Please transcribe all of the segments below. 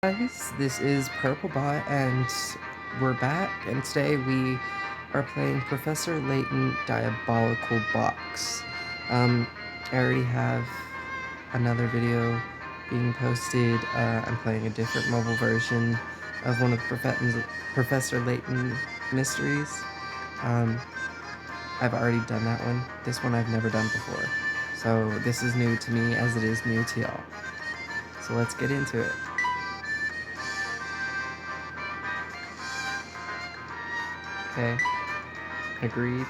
Guys, this is Purplebot, and we're back, and today we are playing Professor Layton Diabolical Box. I already have another video being posted. I'm playing a different mobile version of one of the Professor Layton mysteries. I've already done that one. This one I've never done before. So this is new to me as it is new to y'all. So let's get into it. Okay. Agreed.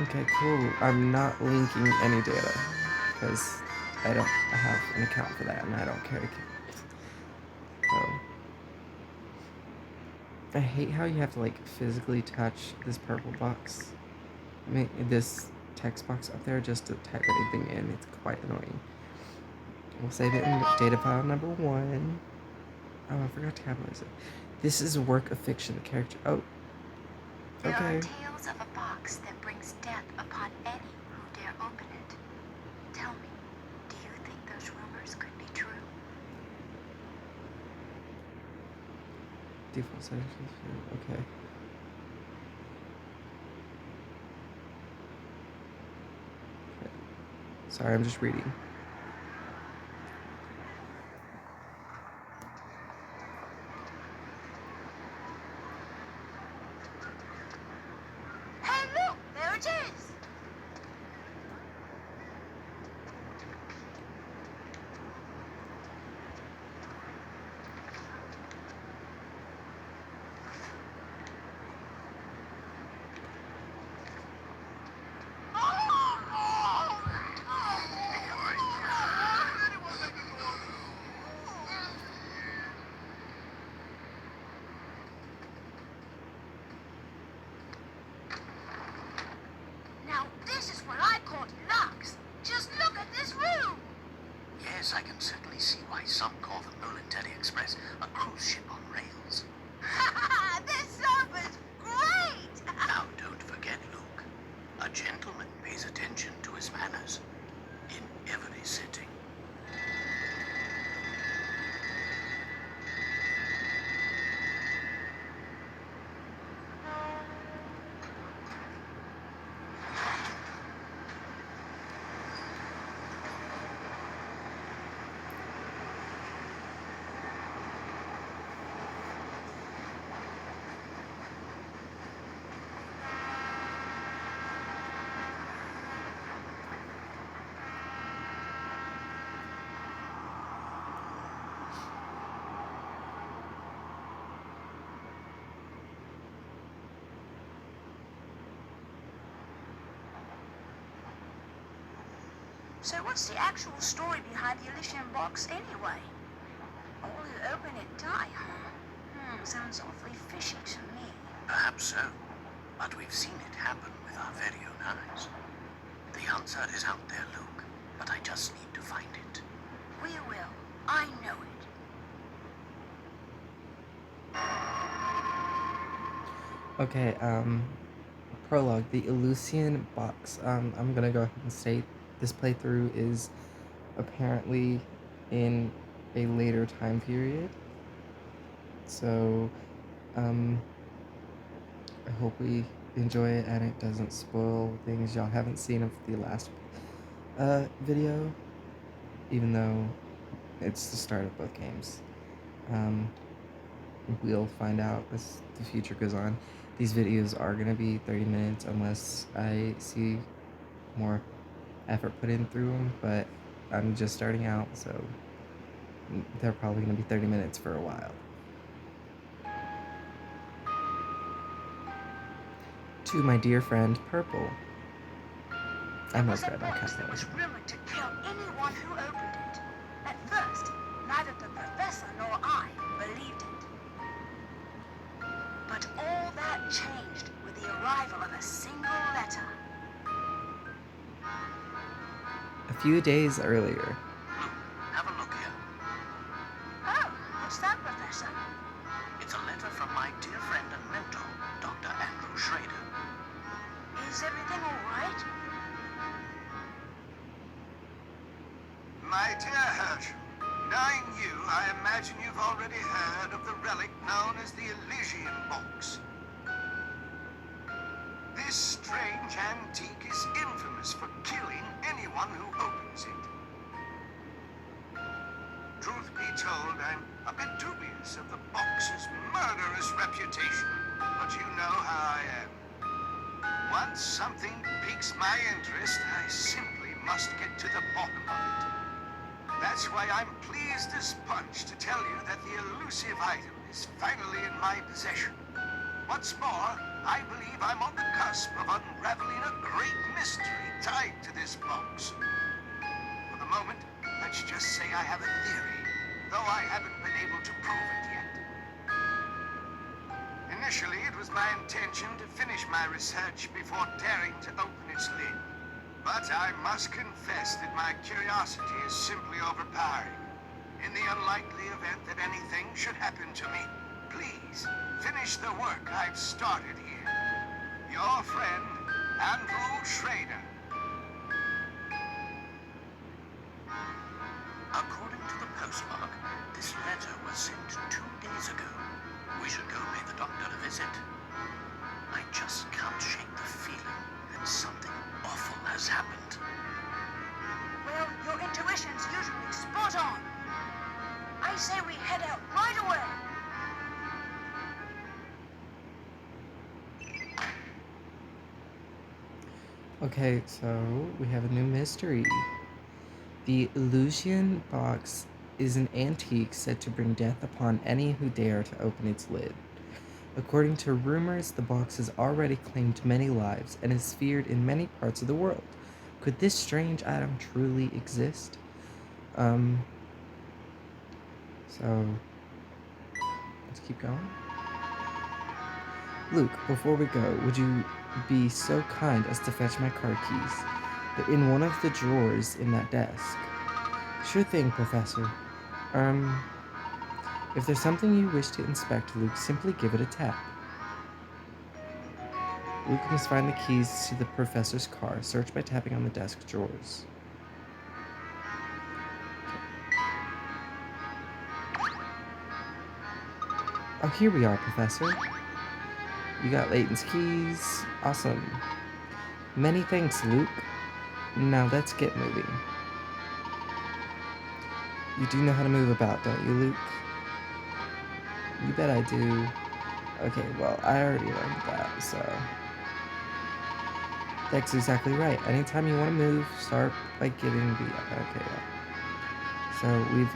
Okay, cool. I'm not linking any data because I don't have an account for that and I don't care to. So I hate how you have to like physically touch this purple box. I mean, this text box up there just to type anything in. It's quite annoying. We'll save it in data file number 1. Oh, I forgot to capitalize it. This is a work of fiction. The character. Oh. Okay. Okay. There are tales of a box that brings death upon any who dare open it. Tell me, do you think those rumors could be true? Default settings. Okay. Sorry, I'm just reading. Hey, look! There it is! Now, this is what I call deluxe. Just look at this room! Yes, I can certainly see why some call the Military Express a cruise ship on rails. This sofa's great! Now, don't forget, Luke. A gentleman pays attention to his manners in every setting. So what's the actual story behind the Elysian box anyway? All who open it die, huh? Sounds awfully fishy to me. Perhaps so, but we've seen it happen with our very own eyes. The answer is out there, Luke, but I just need to find it. We will. I know it. Okay, prologue, the Elysian box. I'm gonna go ahead and state this playthrough is apparently in a later time period. So, I hope we enjoy it and it doesn't spoil things y'all haven't seen of the last video, even though it's the start of both games. We'll find out as the future goes on. These videos are going to be 30 minutes unless I see more effort put in through them, but I'm just starting out, so they're probably going to be 30 minutes for a while. To my dear friend, Purple. I must read that It was calculation. rumored to kill anyone who opened it. At first, neither the professor nor I believed it. But all that changed with the arrival of a single letter. A few days earlier. Luke, have a look here. Oh, what's that, Professor? It's a letter from my dear friend and mentor, Dr. Andrew Schrader. Is everything all right? My dear Herschel, now I imagine you've already heard of the relic known as the Elysian Box. This strange antique is infamous for killing anyone who opens it. Truth be told, I'm a bit dubious of the box's murderous reputation, but you know how I am. Once something piques my interest, I simply must get to the bottom of it. That's why I'm pleased as punch to tell you that the elusive item is finally in my possession. What's more, I believe I'm on the cusp of unraveling a great mystery tied to this box. For the moment, let's just say I have a theory, though I haven't been able to prove it yet. Initially, it was my intention to finish my research before daring to open its lid. But I must confess that my curiosity is simply overpowering. In the unlikely event that anything should happen to me, please finish the work I've started here. Your friend, Andrew Schrader. According to the postmark, this letter was sent 2 days ago. We should go pay the doctor a visit. I just can't shake the feeling that something awful has happened. Well, your intuition's usually spot on. I say we head out right away. Okay, so we have a new mystery. The Elysian Box is an antique said to bring death upon any who dare to open its lid. According to rumors, the box has already claimed many lives and is feared in many parts of the world. Could this strange item truly exist? So let's keep going. Luke, before we go, would you be so kind as to fetch my car keys? They're in one of the drawers in that desk. Sure thing, Professor. If there's something you wish to inspect, Luke, simply give it a tap. Luke must find the keys to the professor's car. Search by tapping on the desk drawers. Oh, here we are, Professor. You got Layton's keys. Awesome. Many thanks, Luke. Now let's get moving. You do know how to move about, don't you, Luke? You bet I do. Okay, well, I already learned that, so... That's exactly right. Anytime you want to move, start by giving the... Okay, yeah. So, we've,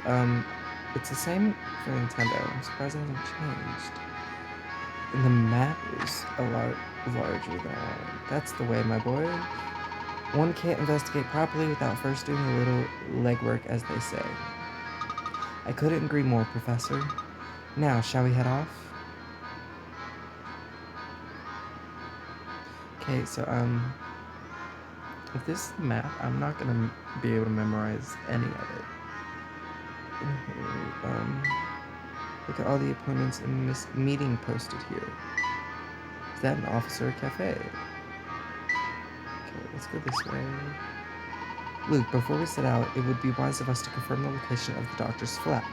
it's the same for Nintendo. I'm surprised it hasn't changed. And the map is a lot larger than I wanted. That's the way, my boy. One can't investigate properly without first doing a little legwork, as they say. I couldn't agree more, Professor. Now, shall we head off? Okay, so, if this is the map, I'm not gonna be able to memorize any of it. Anywho, look at all the appointments in this meeting posted here. Is that an office or a cafe? Okay, let's go this way. Luke, before we set out, it would be wise of us to confirm the location of the doctor's flat.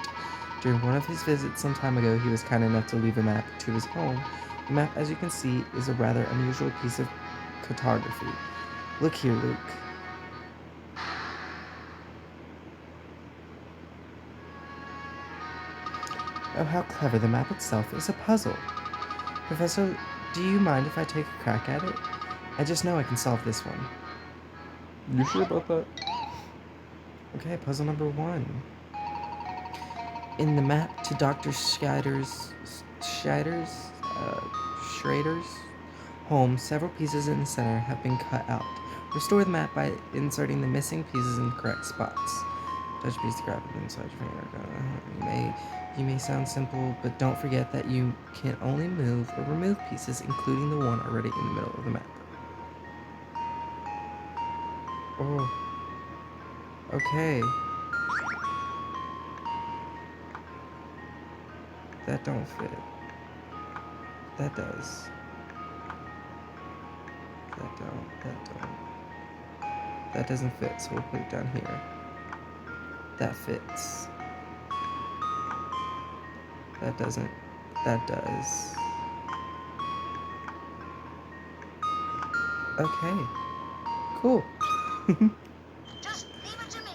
During one of his visits some time ago, he was kind enough to leave a map to his home. The map, as you can see, is a rather unusual piece of cartography. Look here, Luke. Oh, how clever. The map itself is a puzzle. Professor, do you mind if I take a crack at it? I just know I can solve this one. You sure about that? Okay, puzzle number 1. In the map to Dr. Schrader's home, several pieces in the center have been cut out. Restore the map by inserting the missing pieces in the correct spots. Touch piece to grab it inside your finger. You may sound simple, but don't forget that you can only move or remove pieces, including the one already in the middle of the map. Oh. Okay. That don't fit. That does. That doesn't fit, so we'll put it down here. That fits. That doesn't. That does. Okay. Cool. Just leave it to me.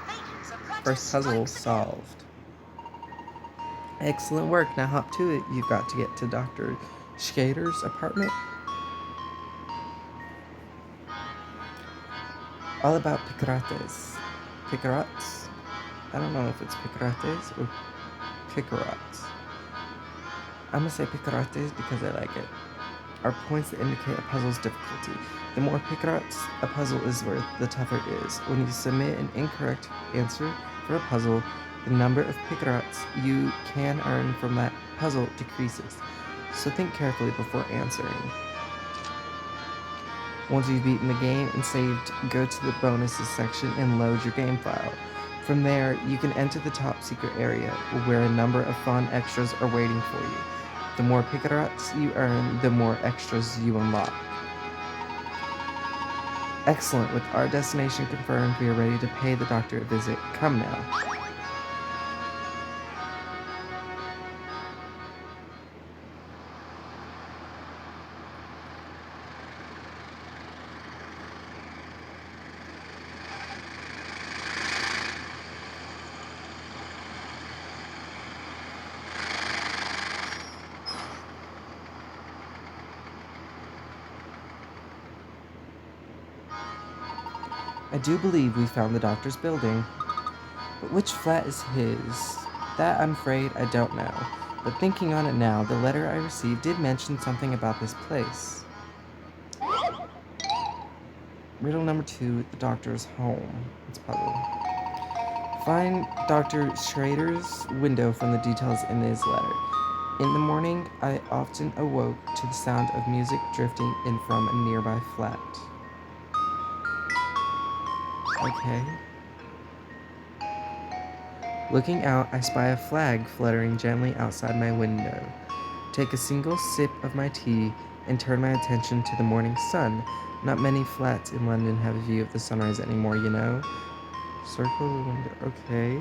Layton's apprentice First puzzle strikes again. solved. Excellent work. Now hop to it. You've got to get to Dr. Skater's apartment. All about picarates. Picarates? I don't know if it's picarates or picarates. I'm gonna say picarates because I like it. Are points that indicate a puzzle's difficulty. The more picarates a puzzle is worth, the tougher it is. When you submit an incorrect answer for a puzzle, the number of picarates you can earn from that puzzle decreases. So think carefully before answering. Once you've beaten the game and saved, go to the bonuses section and load your game file. From there, you can enter the top secret area, where a number of fun extras are waiting for you. The more picarates you earn, the more extras you unlock. Excellent, with our destination confirmed, we are ready to pay the doctor a visit. Come now. I do believe we found the doctor's building. But which flat is his? That, I'm afraid, I don't know. But thinking on it now, the letter I received did mention something about this place. Riddle number 2, the doctor's home. It's puzzle. Find Dr. Schrader's window from the details in his letter. In the morning, I often awoke to the sound of music drifting in from a nearby flat. Okay. Looking out, I spy a flag fluttering gently outside my window. Take a single sip of my tea and turn my attention to the morning sun. Not many flats in London have a view of the sunrise anymore, you know. Circle the window. Okay.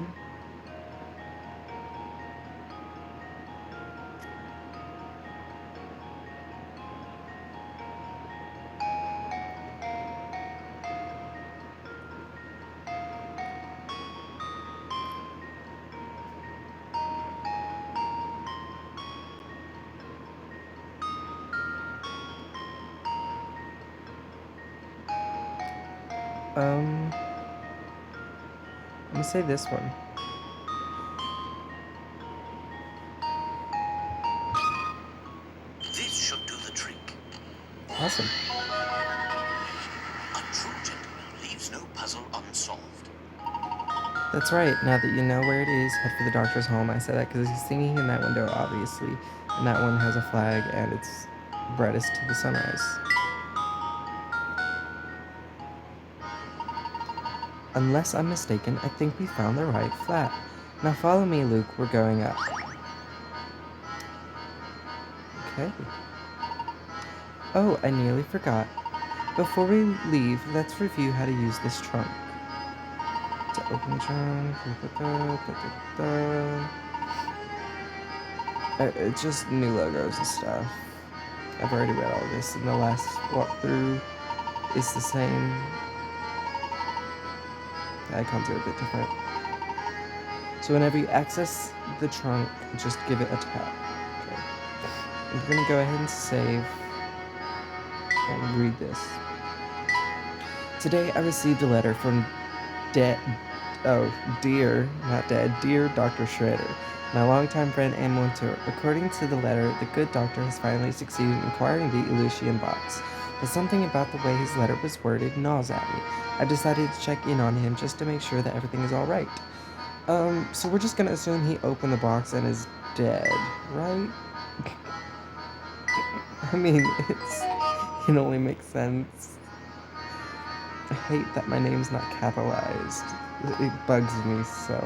I'm gonna say this one. This should do the trick. Awesome. A true gentleman leaves no puzzle unsolved. That's right. Now that you know where it is, head for the doctor's home. I said that because he's singing in that window, obviously. And that one has a flag, and it's brightest to the sunrise. Unless I'm mistaken, I think we found the right flat. Now follow me, Luke. We're going up. Okay. Oh, I nearly forgot. Before we leave, let's review how to use this trunk. To open the trunk. It's just new logos and stuff. I've already read all this, and the last walkthrough is the same. The icons are a bit different. So whenever you access the trunk, just give it a tap. Okay. We're gonna go ahead and save and read this. Today I received a letter from dear Dr. Schrader, my longtime friend and mentor. According to the letter, the good doctor has finally succeeded in acquiring the Elysian box. But something about the way his letter was worded gnaws at me. I decided to check in on him just to make sure that everything is alright. So we're just gonna assume he opened the box and is dead, right? I mean, it only makes sense. I hate that my name's not capitalized. It bugs me so.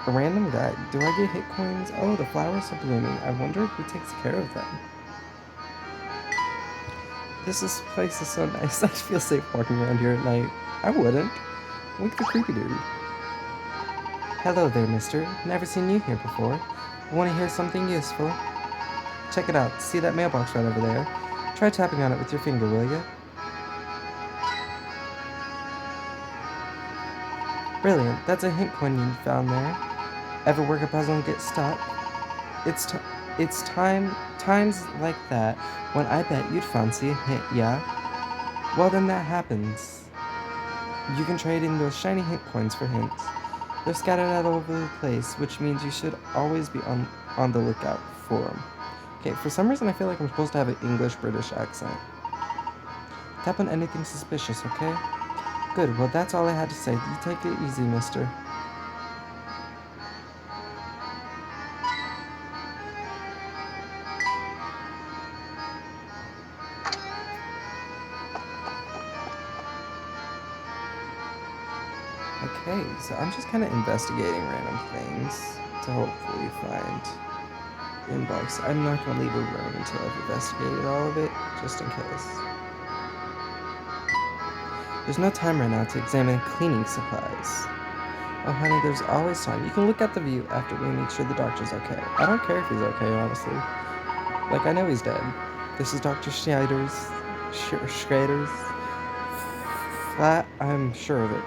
A random guy. Do I get hit coins? Oh, the flowers are blooming. I wonder who takes care of them. This place is so nice. I feel safe walking around here at night. I wouldn't. Look at the creepy dude. Hello there, mister. Never seen you here before. Want to hear something useful? Check it out. See that mailbox right over there? Try tapping on it with your finger, will ya? Brilliant. That's a hint coin you found there. Ever work a puzzle and get stuck? It's t- it's times like that when I bet you'd fancy a hint, yeah? Well, then that happens. You can trade in those shiny hint coins for hints. They're scattered all over the place, which means you should always be on the lookout for them. Okay, for some reason I feel like I'm supposed to have an English-British accent. Tap on anything suspicious, okay? Good, well that's all I had to say. You take it easy, mister. Okay, so I'm just kind of investigating random things to hopefully find inbox. I'm not going to leave a room until I've investigated all of it, just in case. There's no time right now to examine cleaning supplies. Oh, honey, there's always time. You can look at the view after we make sure the doctor's okay. I don't care if he's okay, honestly. Like, I know he's dead. This is Dr. Schrader's flat. I'm sure of it.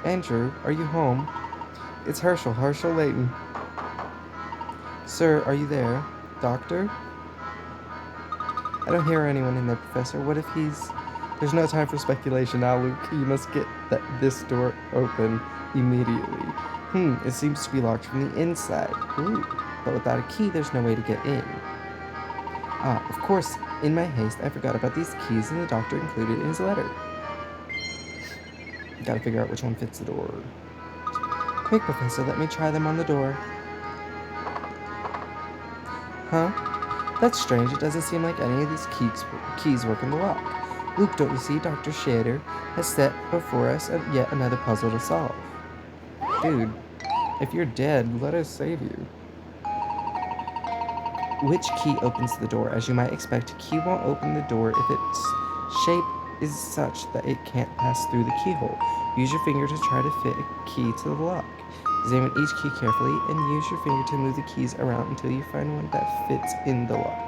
Andrew, are you home? It's Herschel Layton. Sir, are you there? Doctor? I don't hear anyone in there, Professor. What if he's... There's no time for speculation now, Luke. You must get this door open immediately. It seems to be locked from the inside. Ooh. But without a key, there's no way to get in. Ah, of course, in my haste, I forgot about these keys and the doctor included in his letter. Gotta figure out which one fits the door. Quick, Professor, let me try them on the door. Huh? That's strange. It doesn't seem like any of these keys work in the lock. Luke, don't you see? Dr. Shader has set before us yet another puzzle to solve. Dude, if you're dead, let us save you. Which key opens the door? As you might expect, a key won't open the door if its shape is such that it can't pass through the keyhole. Use your finger to try to fit a key to the lock. Examine each key carefully and use your finger to move the keys around until you find one that fits in the lock.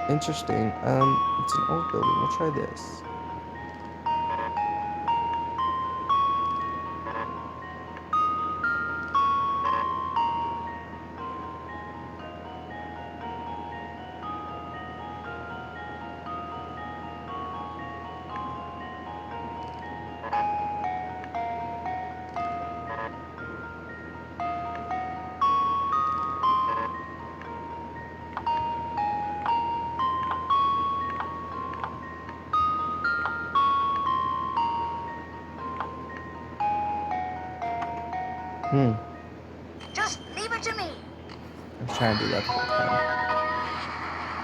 Interesting. It's an old building. We'll try this. Just leave it to me. I was trying to do that the whole time.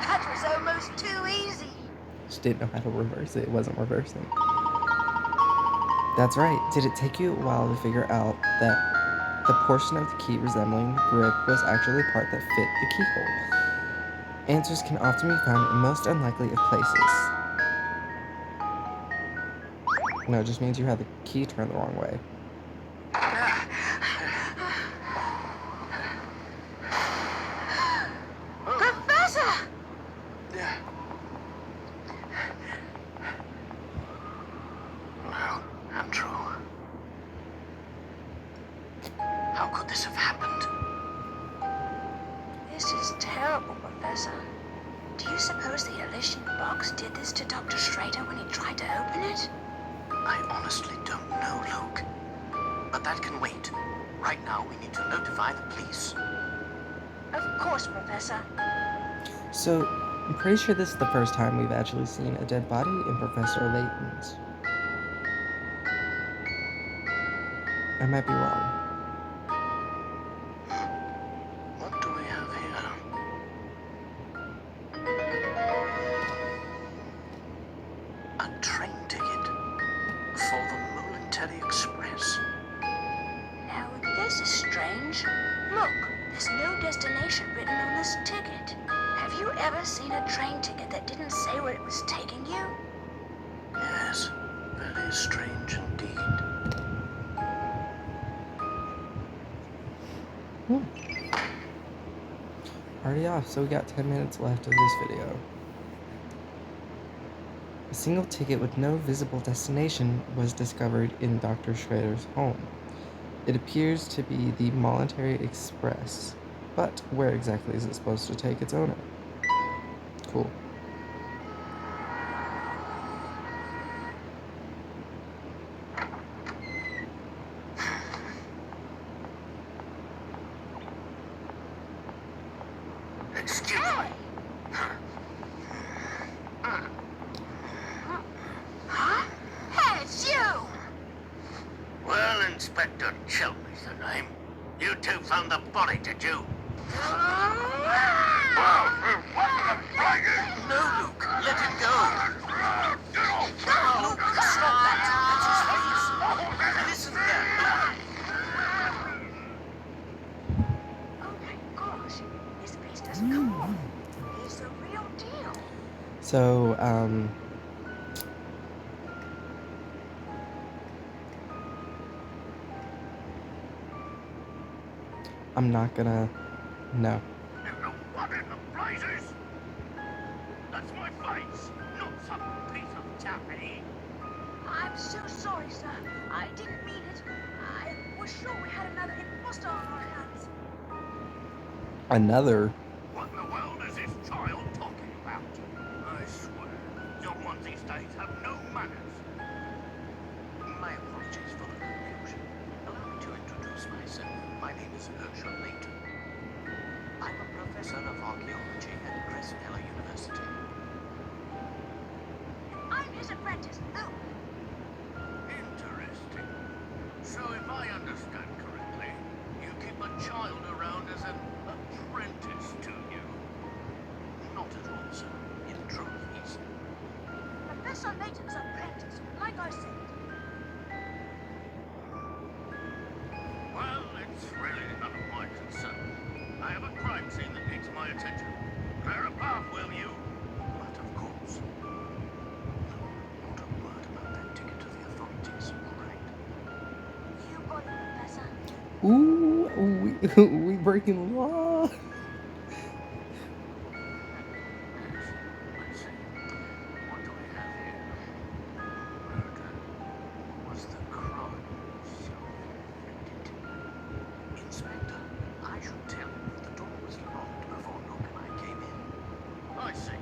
That was almost too easy. Just didn't know how to reverse it. It wasn't reversing. That's right. Did it take you a while to figure out that the portion of the key resembling the grip was actually the part that fit the keyhole? Answers can often be found in most unlikely of places. No, it just means you had the key turned the wrong way. Professor! Well, Andrew. How could this have happened? This is terrible, Professor. Do you suppose the Elysian box did this to Dr. Schrader when he tried to open it? I honestly don't know, Luke. But that can wait. Right now, we need to notify the police. Of course, Professor. So, I'm pretty sure this is the first time we've actually seen a dead body in Professor Layton's. I might be wrong. What do we have here? A train ticket for the Momentary Express. Now, this is strange. Look, there's no destination written on this ticket. Have you ever seen a train ticket that didn't say where it was taking you? Yes, very strange indeed. already off, so we got 10 minutes left of this video. A single ticket with no visible destination was discovered in Dr. Schrader's home. It appears to be the Monetary Express, but where exactly is it supposed to take its owner? Cool. Excuse me. Huh? Hey, it's you! Well, Inspector Chelmey's the name. You two found the body, did you? No, Luke, let it go. Luke, stop that. That's his face. Listen there, Oh my gosh, his face doesn't come off. He's the real deal. So, I'm not gonna... No. What in the blazes? That's my face, not some piece of taffy. I'm so sorry, sir. I didn't mean it. I was sure we had another imposter on our hands. Another? What in the world is this child talking about? I swear, young ones these days have no manners. My apologies for the confusion. Allow me to introduce myself. My name is Layton. I'm a professor of archaeology at Crestella University. I'm his apprentice, Luke. Interesting. So if I understand correctly, you keep a child around as an apprentice to you. Not at all, sir. In truth, he's... Professor Layton's apprentice, like I said. Well, it's really none of my concern. I have a crime scene that needs my attention. Clear a path, will you? But of course. Not a word about that ticket to the authorities, all right? You got it, Professor. Ooh, we breaking the law. Let's see. What do we have here? Murder. Was the crime self-inflicted? Inspector, I should tell you that the door was locked before Luke and I came in. I see.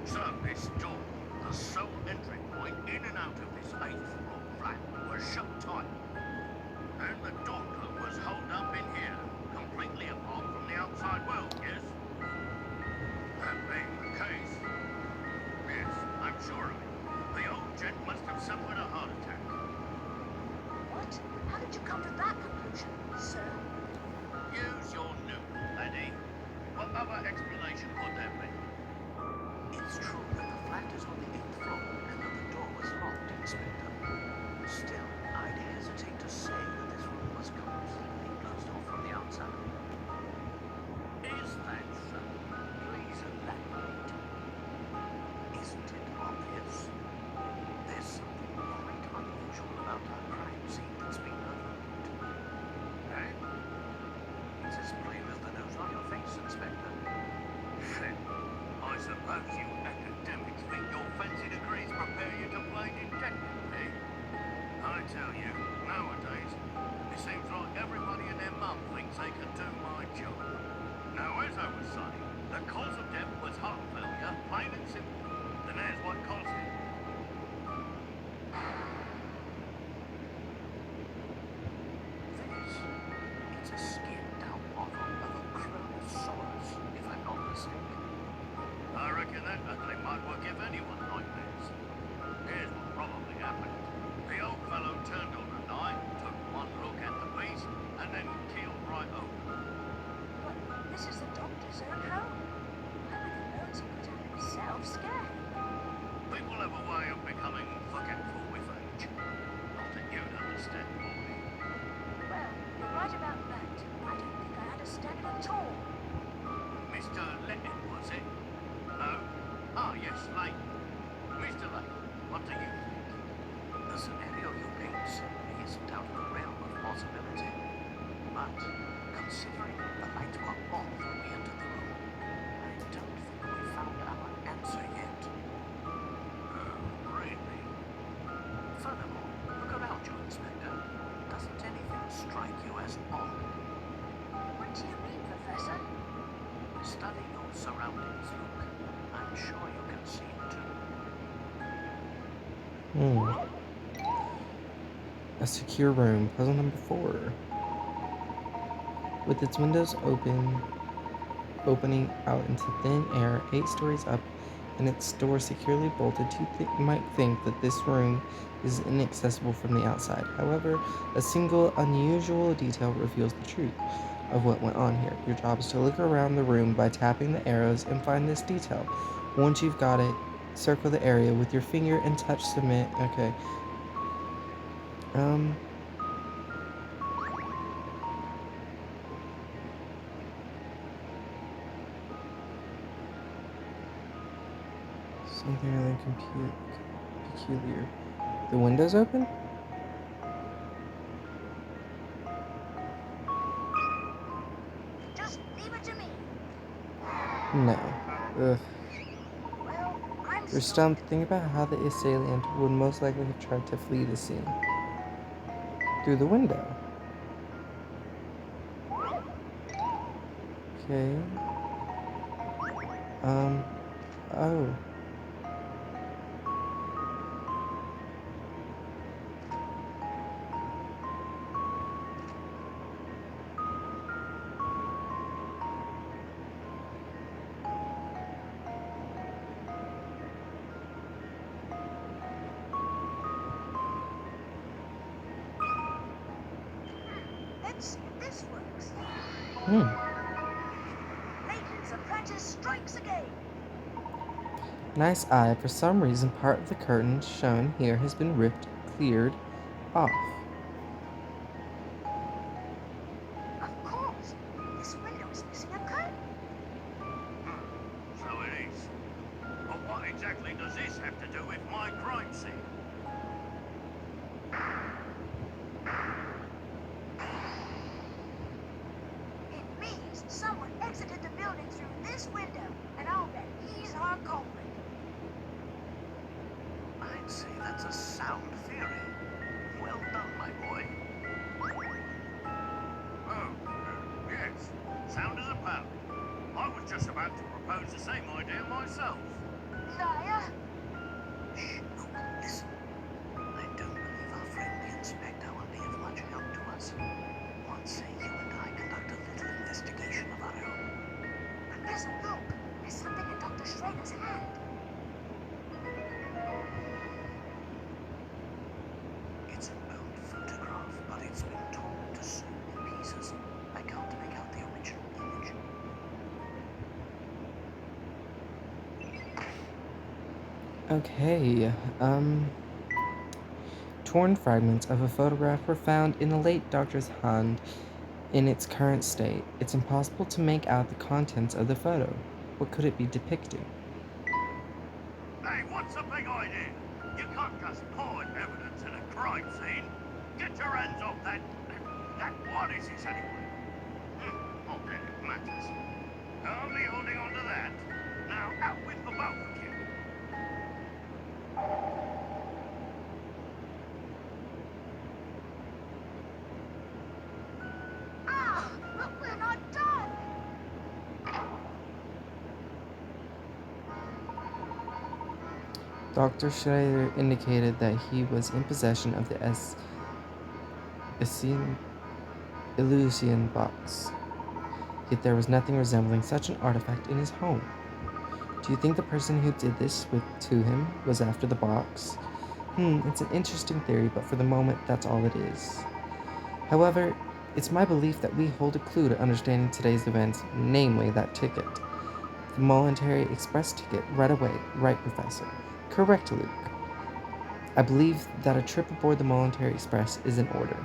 So this door, the sole entry point in and out of this 8th floor flat, was shut tight. And the doctor was holed up in here, completely apart from the outside world, yes? That being the case, yes, I'm sure of it. The old gent must have suffered a heart attack. What? How did you come to that conclusion, sir? Use your noodle, laddie. What other explanation could there be? It's true that the flat is on the 8th floor and that the door was locked, Inspector. Still, I'd hesitate to say that this room was completely closed off from the outside. Is that so? Please elaborate. Isn't it obvious? There's something quite unusual about our crime scene that's been overlooked. Eh? It's as plain as the nose on your face, Inspector. I suppose you academics think your fancy degrees prepare you to play detective, eh? I tell you, nowadays, it seems like everybody and their mum thinks they can do my job. Now, as I was saying, the cause of death was heart failure, plain and simple. And there's what caused it. It's a skinned out model of a Chronosaurus, if I'm not mistaken. I reckon that ugly mud will give anyone nightmares. Here's what probably happened. The old fellow turned on a knife, took one look at the beast, and then keeled right over. But this is the doctor's own home. I would have known he could have himself scared. People have a way of becoming forgetful with age. Not that you'd understand, boy. Well, you're right about that. I don't think I understand it at all. Mr. Layton, was it? No? Ah, yes, Layton. Mr. Layton, what do you think? The scenario you paint certainly isn't out of the realm of possibility. But, considering the lights were off when we entered the room, surroundings. Look, I'm sure you can see it too. A secure room. Puzzle number 4. With its windows opening out into thin air 8 stories up and its door securely bolted, you might think that this room is inaccessible from the outside. However, a single unusual detail reveals the truth of what went on here. Your job is to look around the room by tapping the arrows and find this detail. Once you've got it, circle the area with your finger and touch submit. Okay. Something really peculiar. The window's open? Just leave it to me. No. Ugh. Well, I'm There's stumped. something about how the assailant would most likely have tried to flee the scene. Through the window. Okay. Oh. Let's see if this works. Hmm. Layton's apprentice strikes again. Nice eye. For some reason, part of the curtain shown here has been cleared off. Of course. This window is missing a curtain. So it is. But what exactly does this have to do with my crime scene? It means someone exited the building through this window, and I'll bet he's our culprit. I'd say that's a sound theory. Well done, my boy. Oh, yes. Sound as a pound. I was just about to propose the same idea myself. Liar. Shh, look, listen. I don't believe our friend the inspector will be of much help to us. What say you and I conduct a little investigation of our own? Professor, look. There's something in Dr. Schrader's hand. It's an old photograph, but it's been torn to so many pieces. I can't make out the original image. Okay. Torn fragments of a photograph were found in the late doctor's hand in its current state. It's impossible to make out the contents of the photo. What could it be depicting? Hey, what's the big idea? You can't just hoard evidence in a crime scene. Get your hands off that... what is this anyway? Not that it matters. Only holding on to that. Now out with the both of you. Ah, but we're not done. Dr. Schrader indicated that he was in possession of the Illusion box. Yet there was nothing resembling such an artifact in his home. Do you think the person who did this to him was after the box? It's an interesting theory, but for the moment, that's all it is. However, it's my belief that we hold a clue to understanding today's events, namely that ticket. The Voluntary Express ticket, right away, right, Professor? Correct, Luke. I believe that a trip aboard the Voluntary Express is in order.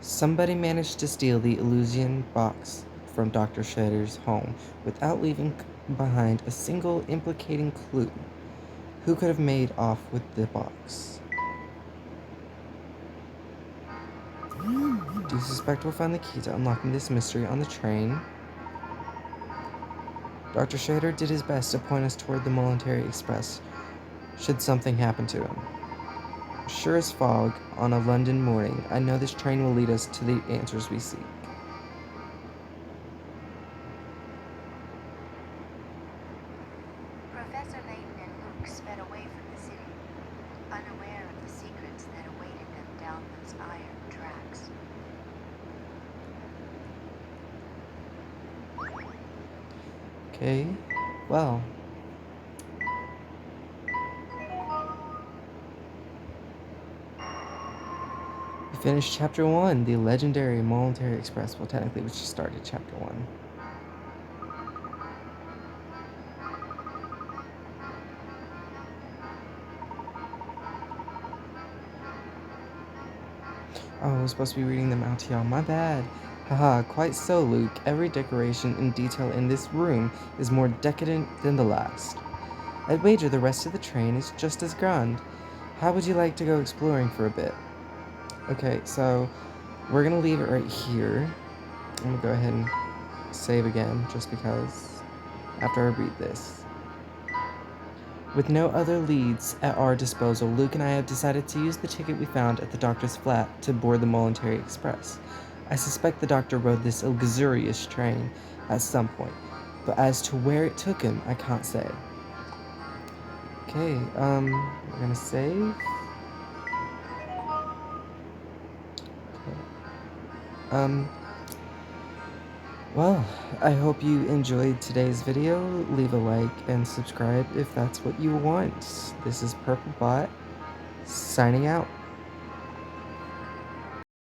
Somebody managed to steal the Illusion box from Dr. Schrader's home without leaving behind a single implicating clue. Who could have made off with the box? Do you suspect we'll find the key to unlocking this mystery on the train? Dr. Schrader did his best to point us toward the Voluntary Express, should something happen to him. Sure as fog on a London morning, I know this train will lead us to the answers we seek. Professor Layton and Luke sped away from the city, unaware of the secrets that awaited them down those iron tracks. Okay, well. We finished chapter 1, the legendary Monetary Express. Well, technically, we just started chapter 1. Oh, I was supposed to be reading them out to y'all. My bad. Haha, quite so, Luke. Every decoration and detail in this room is more decadent than the last. I'd wager the rest of the train is just as grand. How would you like to go exploring for a bit? Okay, so we're gonna leave it right here. I'm gonna go ahead and save again, just because, after I read this. With no other leads at our disposal, Luke and I have decided to use the ticket we found at the doctor's flat to board the Monetary Express. I suspect the doctor rode this luxurious train at some point, but as to where it took him, I can't say. Okay, we're gonna save. Okay. Well, I hope you enjoyed today's video. Leave a like and subscribe if that's what you want. This is Purple Bot, signing out.